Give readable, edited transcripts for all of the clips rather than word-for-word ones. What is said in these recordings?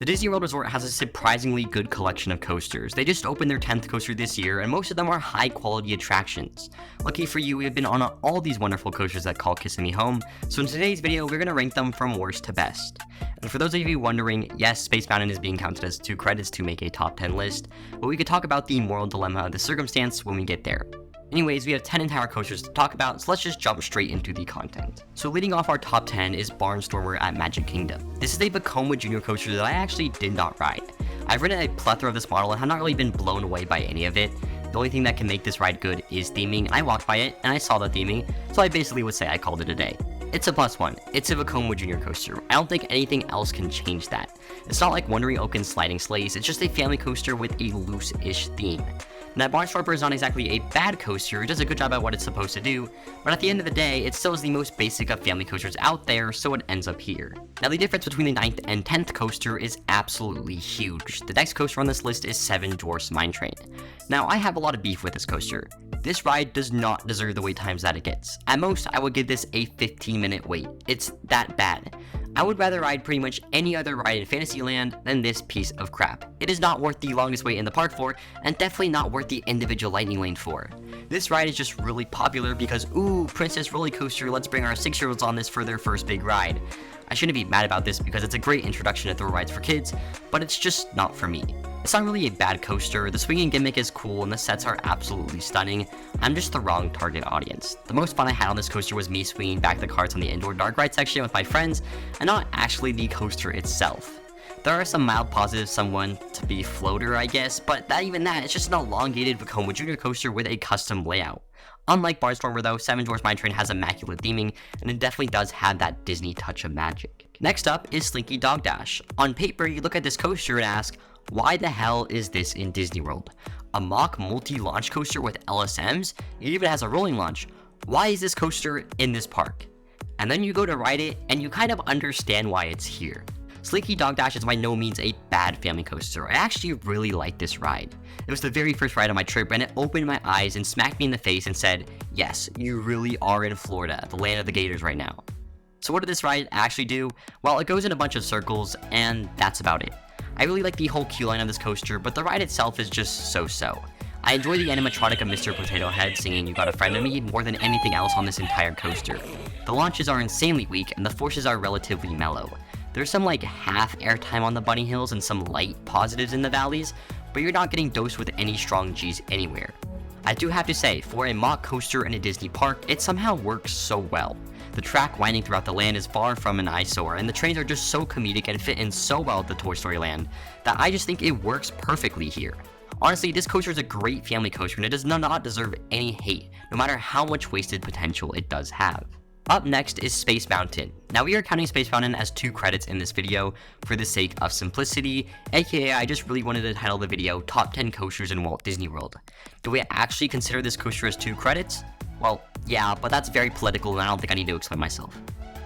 The Disney World Resort has a surprisingly good collection of coasters. They just opened their 10th coaster this year, and most of them are high quality attractions. Lucky for you, we have been on all these wonderful coasters that call Kissing Me Home, so in today's video, we're going to rank them from worst to best. And for those of you wondering, yes, Space Mountain is being counted as 2 credits to make a top 10 list, but we could talk about the moral dilemma of the circumstance when we get there. Anyways, we have 10 entire coasters to talk about, so let's just jump straight into the content. So leading off our top 10 is Barnstormer at Magic Kingdom. This is a Vekoma Jr. coaster that I actually did not ride. I've ridden a plethora of this model and have not really been blown away by any of it. The only thing that can make this ride good is theming. I walked by it and I saw the theming, so I basically would say I called it a day. It's a +1. It's a Vekoma Jr. coaster. I don't think anything else can change that. It's not like Wandering Oak and Sliding Sleighs, it's just a family coaster with a loose-ish theme. Now, Barnstormer is not exactly a bad coaster, it does a good job at what it's supposed to do, but at the end of the day, it still is the most basic of family coasters out there, so it ends up here. Now, the difference between the 9th and 10th coaster is absolutely huge. The next coaster on this list is Seven Dwarfs Mine Train. Now, I have a lot of beef with this coaster. This ride does not deserve the wait times that it gets. At most, I would give this a 15-minute wait. It's that bad. I would rather ride pretty much any other ride in Fantasyland than this piece of crap. It is not worth the longest wait in the park for, and definitely not worth the individual lightning lane for. This ride is just really popular because, ooh, Princess Roller Coaster, let's bring our 6-year-olds on this for their first big ride. I shouldn't be mad about this because it's a great introduction to thrill rides for kids, but it's just not for me. It's not really a bad coaster, the swinging gimmick is cool and the sets are absolutely stunning. I'm just the wrong target audience. The most fun I had on this coaster was me swinging back the carts on the indoor dark ride section with my friends, and not actually the coaster itself. There are some mild positives, someone to be floater I guess, but even that, it's just an elongated Vekoma Jr. coaster with a custom layout. Unlike Barnstormer though, Seven Dwarfs Mine Train has immaculate theming, and it definitely does have that Disney touch of magic. Next up is Slinky Dog Dash. On paper, you look at this coaster and ask, why the hell is this in Disney World? A mock multi-launch coaster with LSMs? It even has a rolling launch. Why is this coaster in this park? And then you go to ride it, and you kind of understand why it's here. Slinky Dog Dash is by no means a bad family coaster. I actually really like this ride. It was the very first ride on my trip, and it opened my eyes and smacked me in the face and said, yes, you really are in Florida, the land of the gators right now. So what did this ride actually do? Well, it goes in a bunch of circles, and that's about it. I really like the whole queue line of this coaster, but the ride itself is just so-so. I enjoy the animatronic of Mr. Potato Head singing You Got a Friend in Me more than anything else on this entire coaster. The launches are insanely weak, and the forces are relatively mellow. There's some like half airtime on the bunny hills and some light positives in the valleys, but you're not getting dosed with any strong G's anywhere. I do have to say, for a mock coaster in a Disney park, it somehow works so well. The track winding throughout the land is far from an eyesore, and the trains are just so comedic and fit in so well with the Toy Story land that I just think it works perfectly here. Honestly, this coaster is a great family coaster and it does not deserve any hate, no matter how much wasted potential it does have. Up next is Space Mountain. Now we are counting Space Mountain as 2 credits in this video for the sake of simplicity, aka I just really wanted to title the video Top 10 Coasters in Walt Disney World. Do we actually consider this coaster as 2 credits? Well, yeah, but that's very political and I don't think I need to explain myself.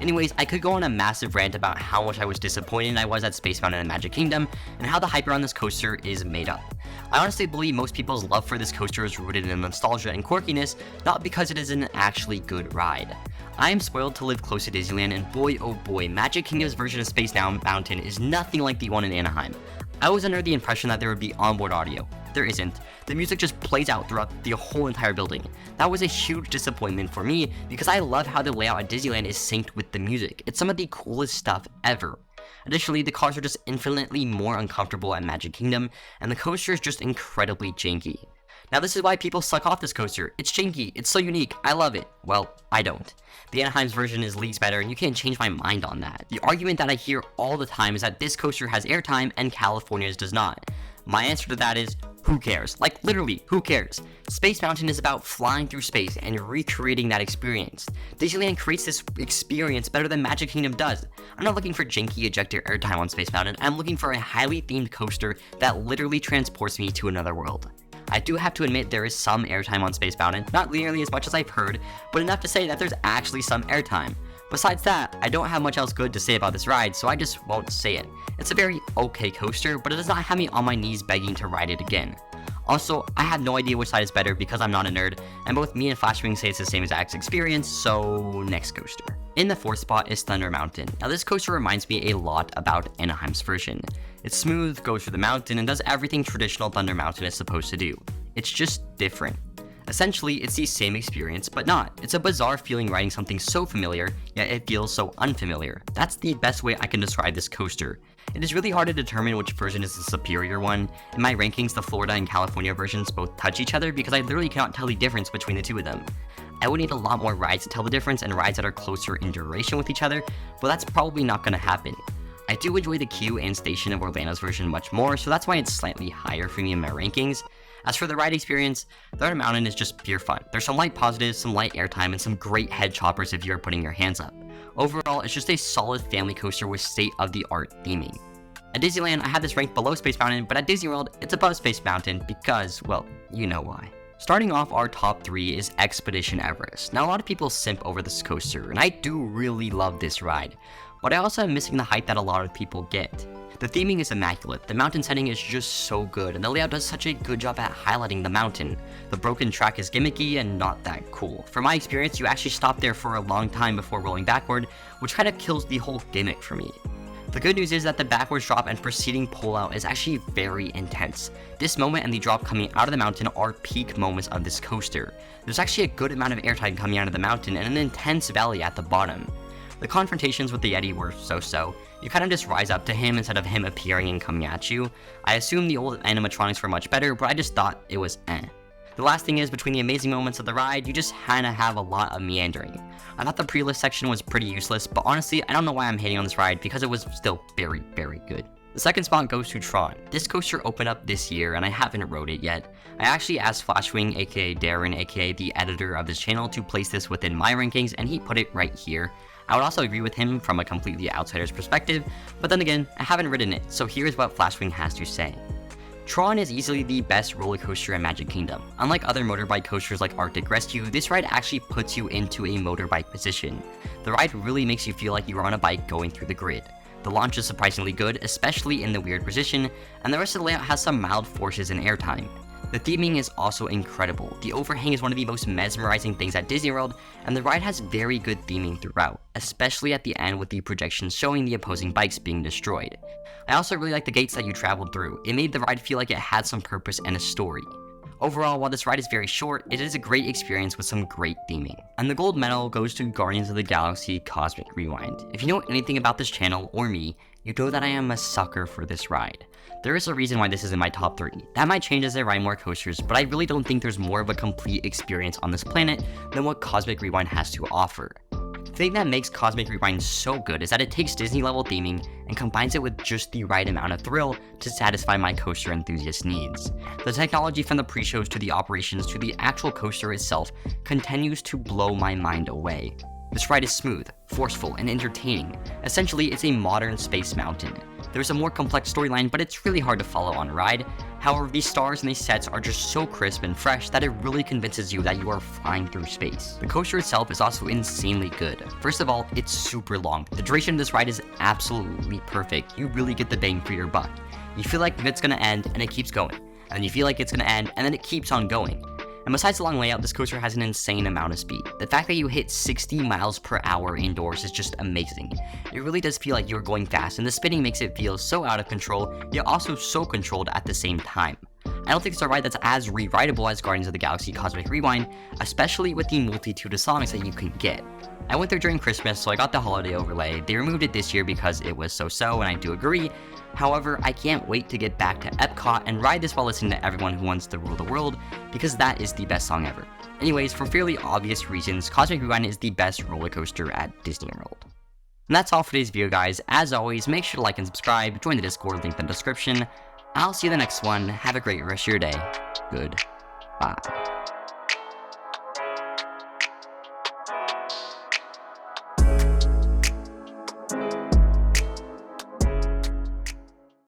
Anyways, I could go on a massive rant about how much I was disappointed I was at Space Mountain and Magic Kingdom, and how the hype around this coaster is made up. I honestly believe most people's love for this coaster is rooted in nostalgia and quirkiness, not because it is an actually good ride. I am spoiled to live close to Disneyland, and boy oh boy, Magic Kingdom's version of Space Mountain is nothing like the one in Anaheim. I was under the impression that there would be onboard audio. There isn't. The music just plays out throughout the whole entire building. That was a huge disappointment for me because I love how the layout at Disneyland is synced with the music. It's some of the coolest stuff ever. Additionally, the cars are just infinitely more uncomfortable at Magic Kingdom, and the coaster is just incredibly janky. Now this is why people suck off this coaster. It's janky, it's so unique, I love it. Well, I don't. The Anaheim's version is leagues better, and you can't change my mind on that. The argument that I hear all the time is that this coaster has airtime and California's does not. My answer to that is, who cares? Like literally, who cares? Space Mountain is about flying through space and recreating that experience. Disneyland creates this experience better than Magic Kingdom does. I'm not looking for janky ejector airtime on Space Mountain, I'm looking for a highly themed coaster that literally transports me to another world. I do have to admit there is some airtime on Space Mountain, not nearly as much as I've heard, but enough to say that there's actually some airtime. Besides that, I don't have much else good to say about this ride, so I just won't say it. It's a very okay coaster, but it does not have me on my knees begging to ride it again. Also, I have no idea which side is better because I'm not a nerd, and both me and Flashwing say it's the same exact experience, so next coaster. In the 4th spot is Thunder Mountain. Now this coaster reminds me a lot about Anaheim's version. It's smooth, goes through the mountain, and does everything traditional Thunder Mountain is supposed to do. It's just different. Essentially, it's the same experience, but not. It's a bizarre feeling riding something so familiar, yet it feels so unfamiliar. That's the best way I can describe this coaster. It is really hard to determine which version is the superior one. In my rankings, the Florida and California versions both touch each other because I literally cannot tell the difference between the two of them. I would need a lot more rides to tell the difference and rides that are closer in duration with each other, but that's probably not going to happen. I do enjoy the queue and station of Orlando's version much more, so that's why it's slightly higher for me in my rankings. As for the ride experience, Thunder Mountain is just pure fun. There's some light positives, some light airtime, and some great head choppers if you're putting your hands up. Overall, it's just a solid family coaster with state-of-the-art theming. At Disneyland, I have this ranked below Space Mountain, but at Disney World, it's above Space Mountain because, well, you know why. Starting off our top 3 is Expedition Everest. Now a lot of people simp over this coaster, and I do really love this ride, but I also am missing the hype that a lot of people get. The theming is immaculate, the mountain setting is just so good, and the layout does such a good job at highlighting the mountain. The broken track is gimmicky and not that cool. From my experience, you actually stop there for a long time before rolling backward, which kind of kills the whole gimmick for me. The good news is that the backwards drop and preceding pullout is actually very intense. This moment and the drop coming out of the mountain are peak moments of this coaster. There's actually a good amount of airtime coming out of the mountain and an intense valley at the bottom. The confrontations with the Yeti were so-so. You kind of just rise up to him instead of him appearing and coming at you. I assume the old animatronics were much better, but I just thought it was eh. The last thing is, between the amazing moments of the ride, you just kinda have a lot of meandering. I thought the pre-lift section was pretty useless, but honestly, I don't know why I'm hating on this ride because it was still very good. The second spot goes to Tron. This coaster opened up this year and I haven't rode it yet. I actually asked Flashwing, aka Darren, aka the editor of this channel, to place this within my rankings and he put it right here. I would also agree with him from a completely outsider's perspective, but then again, I haven't ridden it, so here's what Flashwing has to say. Tron is easily the best roller coaster in Magic Kingdom. Unlike other motorbike coasters like Arctic Rescue, this ride actually puts you into a motorbike position. The ride really makes you feel like you are on a bike going through the grid. The launch is surprisingly good, especially in the weird position, and the rest of the layout has some mild forces and airtime. The theming is also incredible. The overhang is one of the most mesmerizing things at Disney World, and the ride has very good theming throughout, especially at the end with the projections showing the opposing bikes being destroyed. I also really like the gates that you traveled through. It made the ride feel like it had some purpose and a story. Overall, while this ride is very short, it is a great experience with some great theming. And the gold medal goes to Guardians of the Galaxy Cosmic Rewind. If you know anything about this channel or me, you know that I am a sucker for this ride. There is a reason why this is in my top 3. That might change as I ride more coasters, but I really don't think there's more of a complete experience on this planet than what Cosmic Rewind has to offer. The thing that makes Cosmic Rewind so good is that it takes Disney level theming and combines it with just the right amount of thrill to satisfy my coaster enthusiast needs. The technology from the pre-shows to the operations to the actual coaster itself continues to blow my mind away. This ride is smooth, forceful, and entertaining. Essentially, it's a modern Space Mountain. There's a more complex storyline, but it's really hard to follow on a ride. However, these stars and these sets are just so crisp and fresh that it really convinces you that you are flying through space. The coaster itself is also insanely good. First of all, it's super long. The duration of this ride is absolutely perfect. You really get the bang for your buck. You feel like it's gonna end, and it keeps going. And then you feel like it's gonna end, and then it keeps on going. And besides the long layout, this coaster has an insane amount of speed. The fact that you hit 60 miles per hour indoors is just amazing. It really does feel like you're going fast, and the spinning makes it feel so out of control, yet also so controlled at the same time. I don't think it's a ride that's as re-rideable as Guardians of the Galaxy Cosmic Rewind, especially with the multitude of songs that you can get. I went there during Christmas, so I got the holiday overlay. They removed it this year because it was so-so, and I do agree. However, I can't wait to get back to Epcot and ride this while listening to Everyone Who Wants to Rule the World, because that is the best song ever. Anyways, for fairly obvious reasons, Cosmic Rewind is the best roller coaster at Disney World. And that's all for today's video, guys. As always, make sure to like and subscribe, join the Discord, link in the description. I'll see you in the next one. Have a great rest of your day. Goodbye.